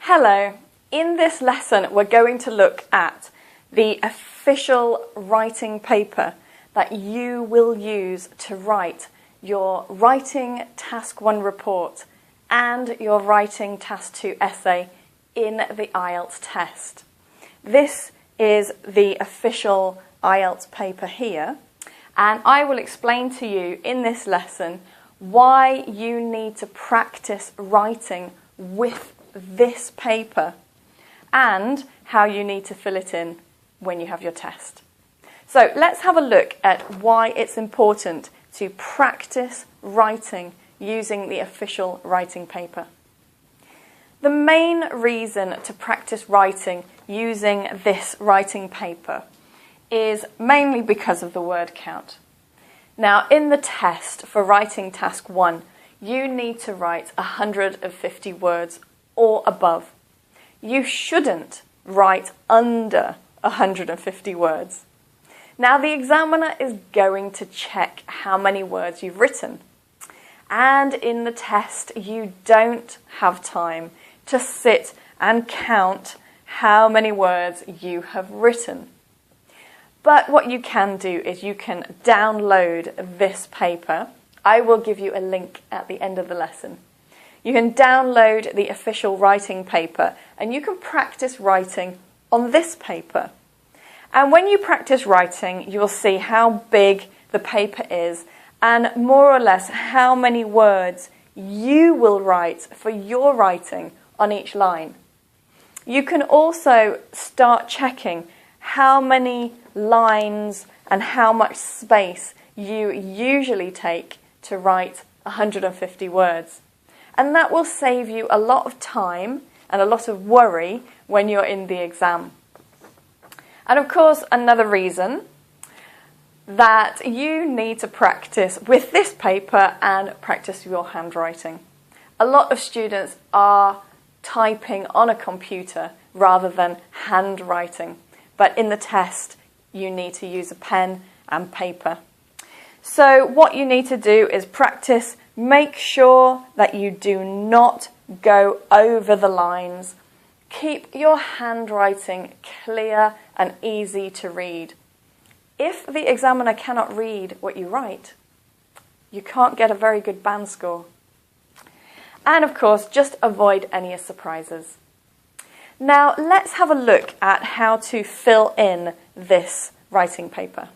Hello, in this lesson we're going to look at the official writing paper that you will use to write your Writing Task 1 report and your Writing Task 2 essay in the IELTS test. This is the official IELTS paper here, and I will explain to you in this lesson why you need to practice writing with this paper and how you need to fill it in when you have your test. So let's have a look at why it's important to practice writing using the official writing paper. The main reason to practice writing using this writing paper is mainly because of the word count. Now, in the test for Writing Task 1, you need to write 150 words or above. You shouldn't write under 150 words. Now, the examiner is going to check how many words you've written. And in the test, you don't have time to sit and count how many words you have written. But what you can do is you can download this paper. I will give you a link at the end of the lesson. You can download the official writing paper and you can practice writing on this paper. And when you practice writing, you will see how big the paper is and more or less how many words you will write for your writing on each line. You can also start checking how many lines and how much space you usually take to write 150 words. And that will save you a lot of time and a lot of worry when you're in the exam. And of course, another reason that you need to practice with this paper and practice your handwriting. A lot of students are typing on a computer rather than handwriting. But in the test, you need to use a pen and paper. So what you need to do is practice. Make sure that you do not go over the lines. Keep your handwriting clear and easy to read. If the examiner cannot read what you write, you can't get a very good band score. And of course, just avoid any surprises. Now, let's have a look at how to fill in this writing paper.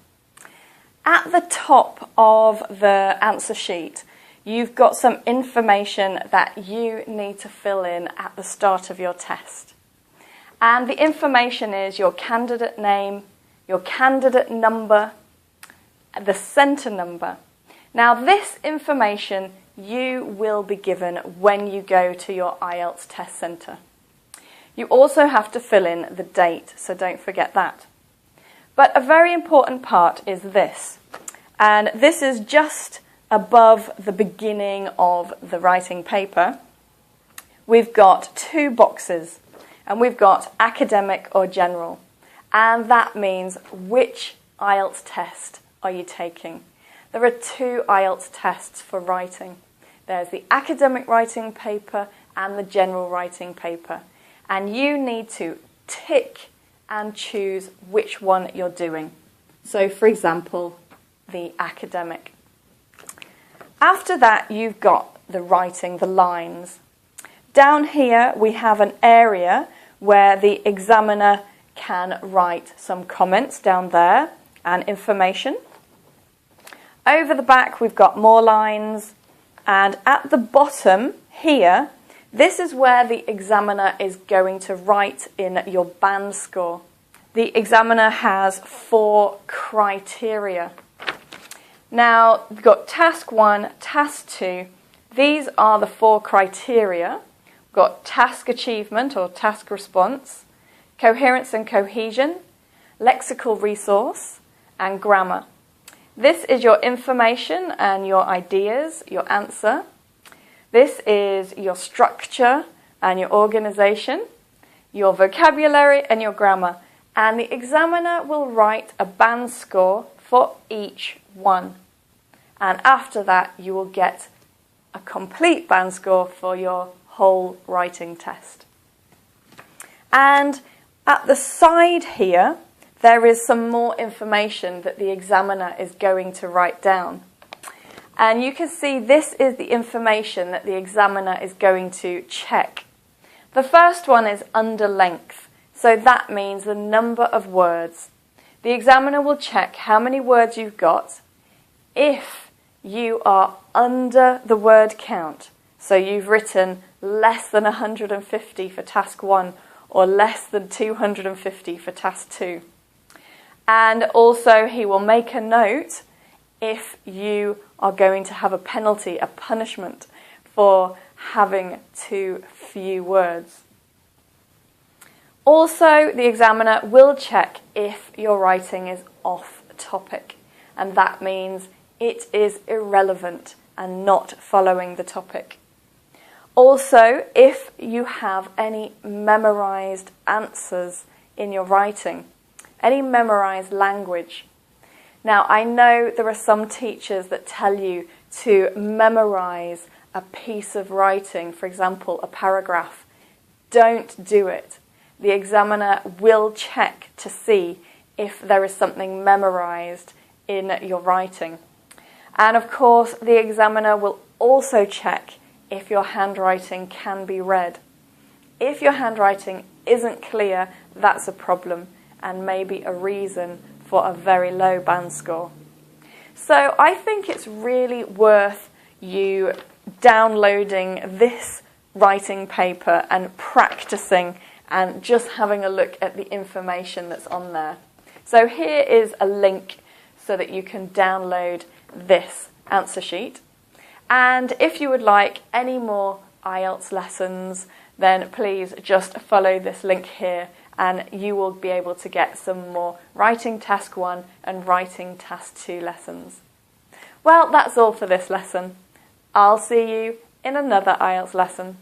At the top of the answer sheet, you've got some information that you need to fill in at the start of your test. And the information is your candidate name, your candidate number, the centre number. Now, this information you will be given when you go to your IELTS test centre. You also have to fill in the date, so don't forget that. But a very important part is this, and this is just above the beginning of the writing paper. We've got two boxes, and we've got academic or general, and that means which IELTS test are you taking. There are two IELTS tests for writing. There's the academic writing paper and the general writing paper. And you need to tick and choose which one you're doing. So, for example, the academic. After that, you've got the writing, the lines. Down here, we have an area where the examiner can write some comments down there and information. Over the back, we've got more lines. And at the bottom here, this is where the examiner is going to write in your band score. The examiner has 4 criteria. Now, we've got Task 1, Task 2. These are the 4 criteria. We've got task achievement or task response, coherence and cohesion, lexical resource, and grammar. This is your information and your ideas, your answer. This is your structure and your organisation, your vocabulary and your grammar. And the examiner will write a band score for each one. And after that, you will get a complete band score for your whole writing test. And at the side here, there is some more information that the examiner is going to write down. And you can see this is the information that the examiner is going to check. The first one is under length, so that means the number of words. The examiner will check how many words you've got. If you are under the word count, so you've written less than 150 for task 1 or less than 250 for task 2. And also he will make a note if you are going to have a penalty, a punishment for having too few words. Also, the examiner will check if your writing is off topic, and that means it is irrelevant and not following the topic. Also, if you have any memorized answers in your writing, any memorized language. Now, I know there are some teachers that tell you to memorize a piece of writing, for example, a paragraph. Don't do it. The examiner will check to see if there is something memorized in your writing. And of course, the examiner will also check if your handwriting can be read. If your handwriting isn't clear, that's a problem and maybe a reason for a very low band score. So I think it's really worth you downloading this writing paper and practicing and just having a look at the information that's on there. So here is a link so that you can download this answer sheet. And if you would like any more IELTS lessons, then please just follow this link here and you will be able to get some more Writing Task 1 and Writing Task 2 lessons. Well, that's all for this lesson. I'll see you in another IELTS lesson.